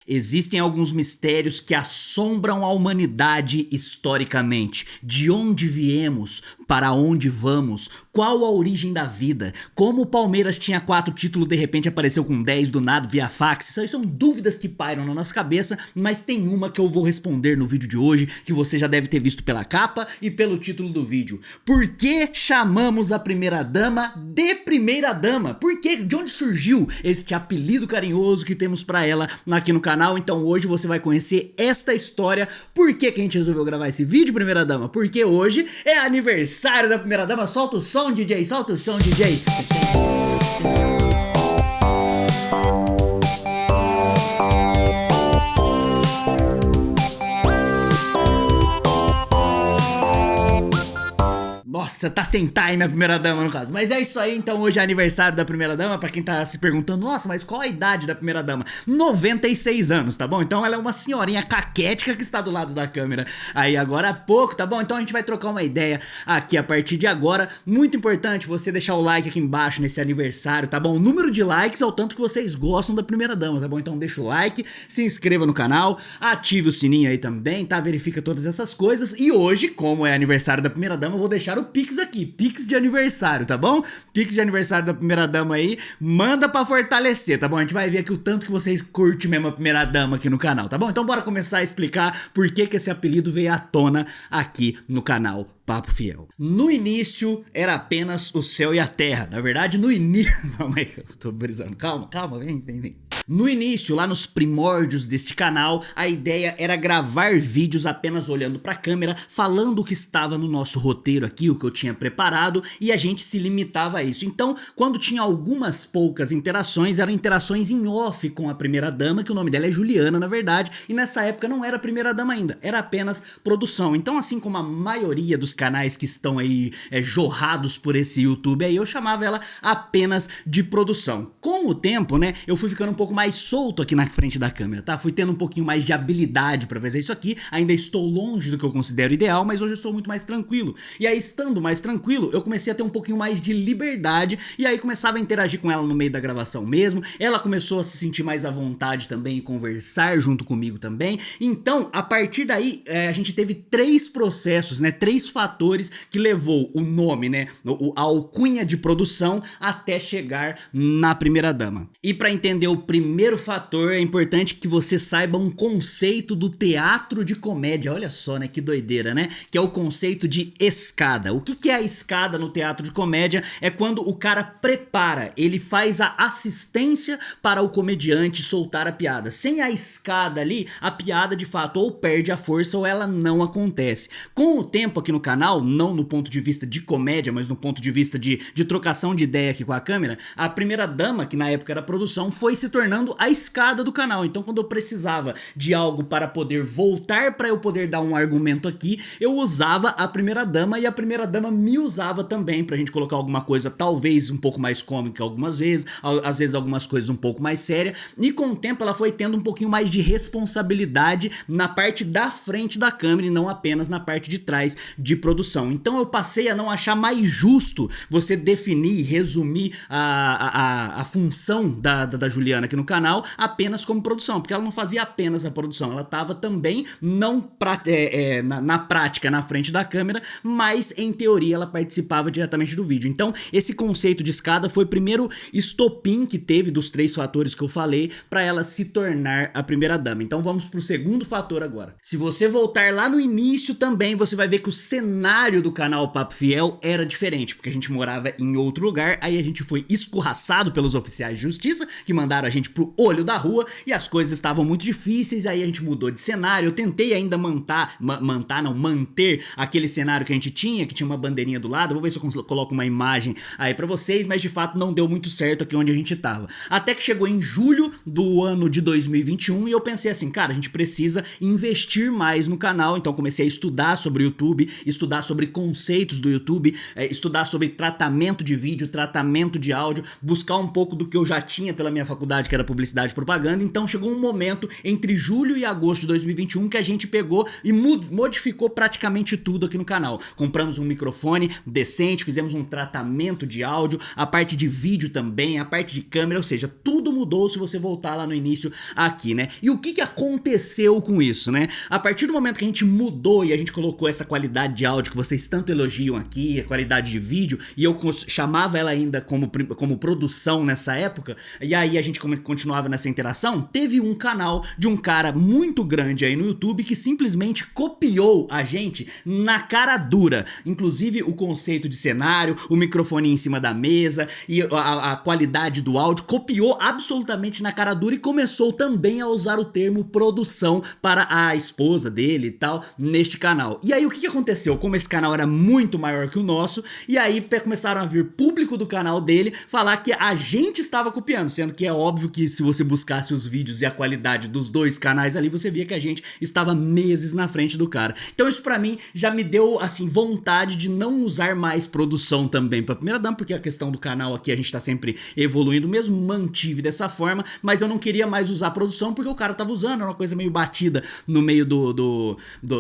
Existem alguns mistérios que assombram a humanidade historicamente. De onde viemos? Para onde vamos? Qual a origem da vida? Como o Palmeiras tinha 4 títulos e de repente apareceu com 10 do nada via fax? Isso aí são dúvidas que pairam na nossa cabeça, mas tem uma que eu vou responder no vídeo de hoje, que você já deve ter visto pela capa e pelo título do vídeo. Por que chamamos a primeira-dama de primeira-dama? Por que? De onde surgiu este apelido carinhoso que temos pra ela aqui no canal? Então hoje você vai conhecer esta história. Por que que a gente resolveu gravar esse vídeo, primeira dama? Porque hoje é aniversário da primeira dama. Solta o som, DJ, solta o som, DJ. Nossa, tá sem time a primeira dama no caso. Mas é isso aí, então hoje é aniversário da primeira dama. Pra quem tá se perguntando, nossa, mas qual a idade da primeira dama? 96 anos, tá bom? Então ela é uma senhorinha caquética que está do lado da câmera aí agora há pouco, tá bom? Então a gente vai trocar uma ideia aqui a partir de agora. Muito importante você deixar o like aqui embaixo nesse aniversário, tá bom? O número de likes é o tanto que vocês gostam da primeira dama, tá bom? Então deixa o like, se inscreva no canal, ative o sininho aí também, tá? Verifica todas essas coisas. E hoje, como é aniversário da primeira dama, eu vou deixar o Pix aqui, Pix de aniversário, tá bom? Pix de aniversário da primeira dama aí, manda pra fortalecer, tá bom? A gente vai ver aqui o tanto que vocês curtem mesmo a primeira dama aqui no canal, tá bom? Então bora começar a explicar por que que esse apelido veio à tona aqui no canal Papo Fiel. No início era apenas o céu e a terra, na verdade no início... Calma aí, eu tô brisando, calma, vem. No início, lá nos primórdios deste canal, a ideia era gravar vídeos apenas olhando pra câmera, falando o que estava no nosso roteiro aqui, o que eu tinha preparado, e a gente se limitava a isso. Então, quando tinha algumas poucas interações, eram interações em off com a primeira dama, que o nome dela é Juliana, na verdade, e nessa época não era primeira dama ainda, era apenas produção. Então, assim como a maioria dos canais que estão aí jorrados por esse YouTube aí, eu chamava ela apenas de produção. Com o tempo, né, eu fui ficando um pouco mais solto aqui na frente da câmera, tá? Fui tendo um pouquinho mais de habilidade pra fazer isso aqui, ainda estou longe do que eu considero ideal, mas hoje eu estou muito mais tranquilo. E aí, estando mais tranquilo, eu comecei a ter um pouquinho mais de liberdade, e aí começava a interagir com ela no meio da gravação mesmo, ela começou a se sentir mais à vontade também e conversar junto comigo também. Então, a partir daí, a gente teve 3 processos, né? 3 fatores que levou o nome, né? A alcunha de produção até chegar na primeira dama. E pra entender o primeiro fator, é importante que você saiba um conceito do teatro de comédia. Olha só, né? Que doideira, né? Que é o conceito de escada. O que é a escada no teatro de comédia? É quando o cara prepara, ele faz a assistência para o comediante soltar a piada. Sem a escada ali, a piada de fato ou perde a força ou ela não acontece. Com o tempo aqui no canal, não no ponto de vista de comédia, mas no ponto de vista de trocação de ideia aqui com a câmera, a primeira dama, que na época era produção, foi se tornando a escada do canal. Então quando eu precisava de algo para poder voltar, para eu poder dar um argumento aqui, eu usava a primeira dama e a primeira dama me usava também pra gente colocar alguma coisa talvez um pouco mais cômica algumas vezes, às vezes algumas coisas um pouco mais sérias, e com o tempo ela foi tendo um pouquinho mais de responsabilidade na parte da frente da câmera e não apenas na parte de trás de produção. Então eu passei a não achar mais justo você definir e resumir a função da Juliana aqui no canal apenas como produção, porque ela não fazia apenas a produção, ela estava também não na prática na frente da câmera, mas em teoria ela participava diretamente do vídeo. Então esse conceito de escada foi o primeiro estopim que teve dos 3 fatores que eu falei para ela se tornar a primeira dama. Então vamos pro segundo fator agora. Se você voltar lá no início também, você vai ver que o cenário do canal Papo Fiel era diferente, porque a gente morava em outro lugar, aí a gente foi escorraçado pelos oficiais de justiça que mandaram a gente pro olho da rua e as coisas estavam muito difíceis, aí a gente mudou de cenário. Eu tentei ainda manter aquele cenário que a gente tinha, que tinha uma bandeirinha do lado. Vou ver se eu coloco uma imagem aí pra vocês, mas de fato não deu muito certo aqui onde a gente tava. Até que chegou em julho do ano de 2021 e eu pensei assim, cara, a gente precisa investir mais no canal. Então comecei a estudar sobre o YouTube, estudar sobre conceitos do YouTube, estudar sobre tratamento de vídeo, tratamento de áudio, buscar um pouco do que eu já tinha pela minha faculdade, que era publicidade e propaganda, então chegou um momento entre julho e agosto de 2021 que a gente pegou e modificou praticamente tudo aqui no canal. Compramos um microfone decente, fizemos um tratamento de áudio, a parte de vídeo também, a parte de câmera, ou seja, tudo mudou se você voltar lá no início aqui, né? E o que aconteceu com isso, né? A partir do momento que a gente mudou e a gente colocou essa qualidade de áudio que vocês tanto elogiam aqui, a qualidade de vídeo, e eu chamava ela ainda como produção nessa época, e aí a gente continuava nessa interação, teve um canal de um cara muito grande aí no YouTube que simplesmente copiou a gente na cara dura, inclusive o conceito de cenário, o microfone em cima da mesa e a qualidade do áudio, copiou absolutamente na cara dura e começou também a usar o termo produção para a esposa dele e tal neste canal. E aí o que aconteceu? Como esse canal era muito maior que o nosso, e aí começaram a vir público do canal dele falar que a gente estava copiando, sendo que é óbvio que se você buscasse os vídeos e a qualidade dos dois canais ali, você via que a gente estava meses na frente do cara. Então isso pra mim já me deu assim vontade de não usar mais produção também pra primeira dama, porque a questão do canal aqui a gente tá sempre evoluindo, mesmo mantive dessa forma, mas eu não queria mais usar produção porque o cara tava usando, era uma coisa meio batida no meio do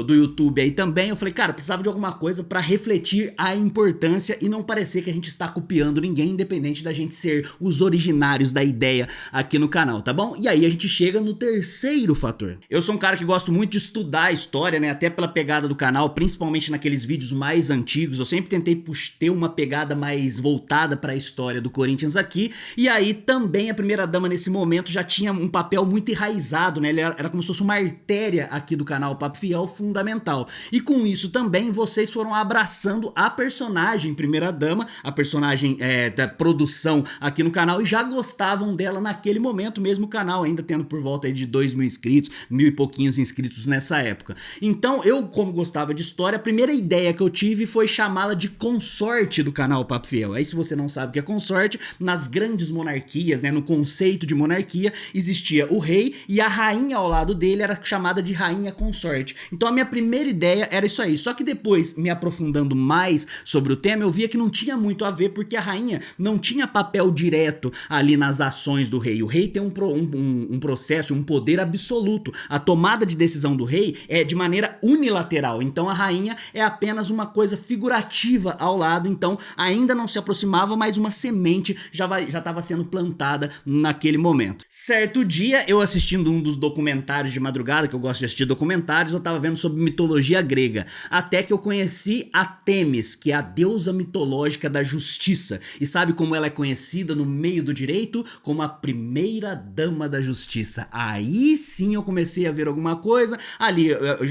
YouTube aí também. Eu falei, cara, precisava de alguma coisa pra refletir a importância e não parecer que a gente está copiando ninguém, independente da gente ser os originários da ideia aqui no canal, tá bom? E aí a gente chega no terceiro fator. Eu sou um cara que gosto muito de estudar a história, né, até pela pegada do canal, principalmente naqueles vídeos mais antigos. Eu sempre tentei ter uma pegada mais voltada para a história do Corinthians aqui, e aí também a primeira dama nesse momento já tinha um papel muito enraizado, né, ele era como se fosse uma artéria aqui do canal Papo Fiel, fundamental. E com isso também vocês foram abraçando a personagem primeira dama, a personagem da produção aqui no canal, e já gostavam dela naquele momento, mesmo o canal ainda tendo por volta aí de 2.000 inscritos, 1.000 e pouquinhos inscritos nessa época. Então eu, como gostava de história, a primeira ideia que eu tive foi chamá-la de consorte do canal Papo Fiel. Aí se você não sabe o que é consorte, nas grandes monarquias, né, no conceito de monarquia, existia o rei e a rainha ao lado dele era chamada de rainha consorte. Então a minha primeira ideia era isso aí, só que depois, me aprofundando mais sobre o tema, eu via que não tinha muito a ver, porque a rainha não tinha papel direto ali nas ações do rei. O rei tem um processo, um poder absoluto. A tomada de decisão do rei é de maneira unilateral, então a rainha é apenas uma coisa figurativa ao lado, então ainda não se aproximava, mas uma semente já estava sendo plantada naquele momento. Certo dia, eu assistindo um dos documentários de madrugada, que eu gosto de assistir documentários, eu tava vendo sobre mitologia grega, até que eu conheci a Têmis, que é a deusa mitológica da justiça. E sabe como ela é conhecida no meio do direito? Como a primeira dama da justiça. Aí sim eu comecei a ver alguma coisa, ali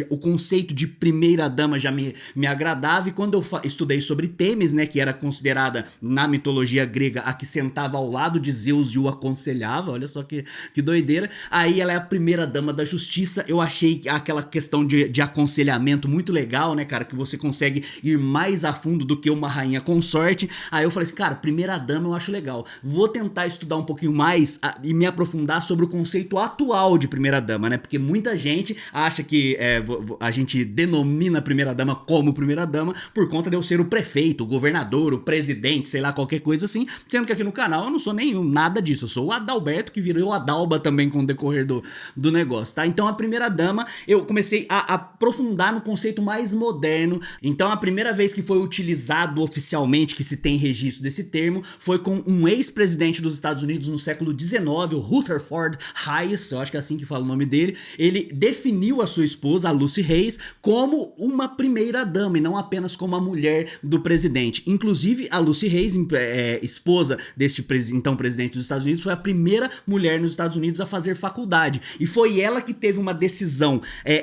o conceito de primeira dama já me agradava, e quando eu estudei sobre Têmis, né, que era considerada na mitologia grega a que sentava ao lado de Zeus e o aconselhava, olha só que doideira, aí ela é a primeira dama da justiça. Eu achei aquela questão de aconselhamento muito legal, né, cara, que você consegue ir mais a fundo do que uma rainha consorte. Aí eu falei assim, cara, primeira dama eu acho legal, vou tentar estudar um pouquinho mais e me aprofundar sobre o conceito atual de primeira dama, né, porque muita gente acha que a gente denomina a primeira dama como primeira dama por conta de eu ser o prefeito, o governador, o presidente, sei lá, qualquer coisa assim, sendo que aqui no canal eu não sou nada disso, eu sou o Adalberto, que virou Adalba também com o decorrer do negócio, tá? Então a primeira dama, eu comecei a aprofundar no conceito mais moderno. Então a primeira vez que foi utilizado oficialmente, que se tem registro desse termo, foi com um ex-presidente dos Estados Unidos no século XIX, o Rutherford Hayes, eu acho que é assim que fala o nome dele. Ele definiu a sua esposa, a Lucy Hayes, como uma primeira dama e não apenas como a mulher do presidente. Inclusive a Lucy Hayes, esposa deste então presidente dos Estados Unidos, foi a primeira mulher nos Estados Unidos a fazer faculdade, e foi ela que teve uma decisão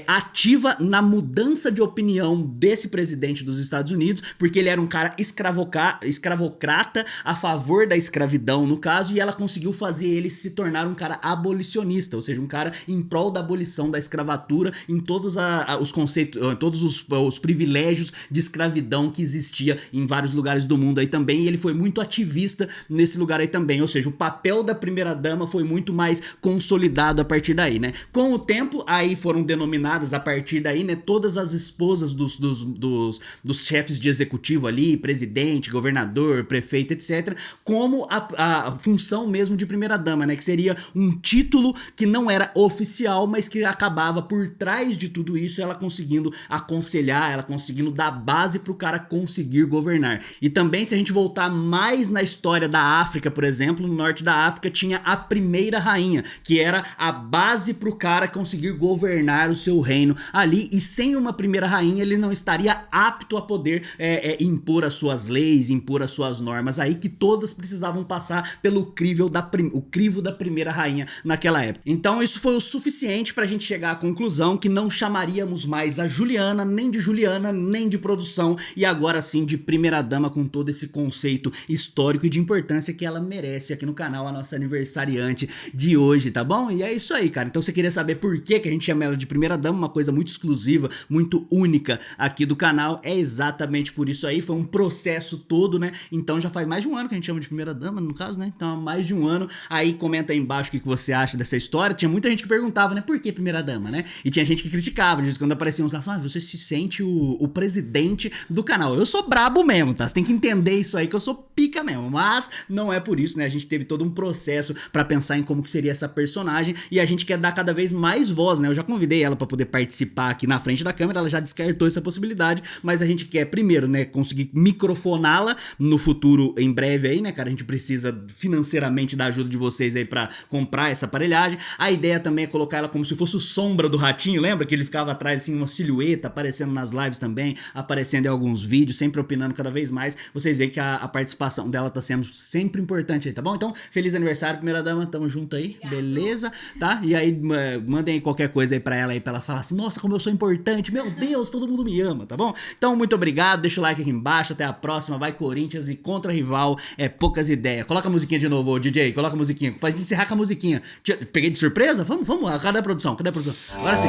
ativa na mudança de opinião desse presidente dos Estados Unidos, porque ele era um cara escravocrata, a favor da escravidão no caso, e ela conseguiu fazer ele se tornar um cara abolicionista, ou seja, um cara em prol da abolição da escravatura em todos os conceitos, todos os privilégios de escravidão que existia em vários lugares do mundo aí também, e ele foi muito ativista nesse lugar aí também, ou seja, o papel da primeira dama foi muito mais consolidado a partir daí, né? Com o tempo, aí foram denominadas a partir daí, né, todas as esposas dos chefes de executivo ali, presidente, governador, prefeito, etc, como a função mesmo de primeira dama. primeira-dama, né? Que seria um título que não era oficial, mas que acabava por trás de tudo isso, ela conseguindo aconselhar, ela conseguindo dar base pro cara conseguir governar. E também, se a gente voltar mais na história da África, por exemplo, no norte da África tinha a primeira rainha, que era a base pro cara conseguir governar o seu reino ali, e sem uma primeira rainha ele não estaria apto a poder impor as suas leis, impor as suas normas, aí que todas precisavam passar pelo crivo da primeira rainha naquela época. Então isso foi o suficiente pra gente chegar à conclusão que não chamaríamos mais a Juliana, nem de produção, e agora sim de primeira-dama, com todo esse conceito histórico e de importância que ela merece aqui no canal, a nossa aniversariante de hoje, tá bom? E é isso aí, cara. Então você queria saber por que a gente chama ela de primeira-dama, uma coisa muito exclusiva, muito única aqui do canal, é exatamente por isso aí, foi um processo todo, né? Então já faz mais de um ano que a gente chama de primeira-dama, no caso, né? Então há mais de um ano. Aí comenta aí embaixo o que você acha dessa história. Tinha muita gente que perguntava, né? Por que primeira-dama, né? E tinha gente que criticava, de vez em quando aparecia uns lá, falava, você se sente o presidente do canal. Eu sou brabo mesmo, tá? Você tem que entender isso aí, que eu sou pica mesmo, mas não é por isso, né? A gente teve todo um processo pra pensar em como que seria essa personagem, e a gente quer dar cada vez mais voz, né? Eu já convidei ela pra poder participar aqui na frente da câmera, ela já descartou essa possibilidade, mas a gente quer primeiro, né, conseguir microfoná-la no futuro, em breve aí, né, cara? A gente precisa financeiramente da ajuda de vocês aí pra comprar essa aparelhagem. A ideia também é colocar ela como se fosse o Sombra do Ratinho, lembra? Que ele ficava atrás, assim, uma silhueta, aparecendo nas lives também, aparecendo em alguns vídeos, sempre opinando cada vez mais. Vocês veem que a participação dela tá sendo sempre importante aí, tá bom? Então, feliz aniversário, primeira-dama, tamo junto aí, beleza? Tá? E aí, mandem qualquer coisa aí pra ela falar assim, nossa, como eu sou importante, meu Deus, todo mundo me ama, tá bom? Então, muito obrigado, deixa o like aqui embaixo, até a próxima, vai Corinthians, e contra rival é poucas ideias. Coloca a musiquinha de novo, ô, DJ, coloca a musiquinha, pra gente encerrar com a musiquinha. Peguei de surpresa? Vamos, cadê a produção? Agora sim.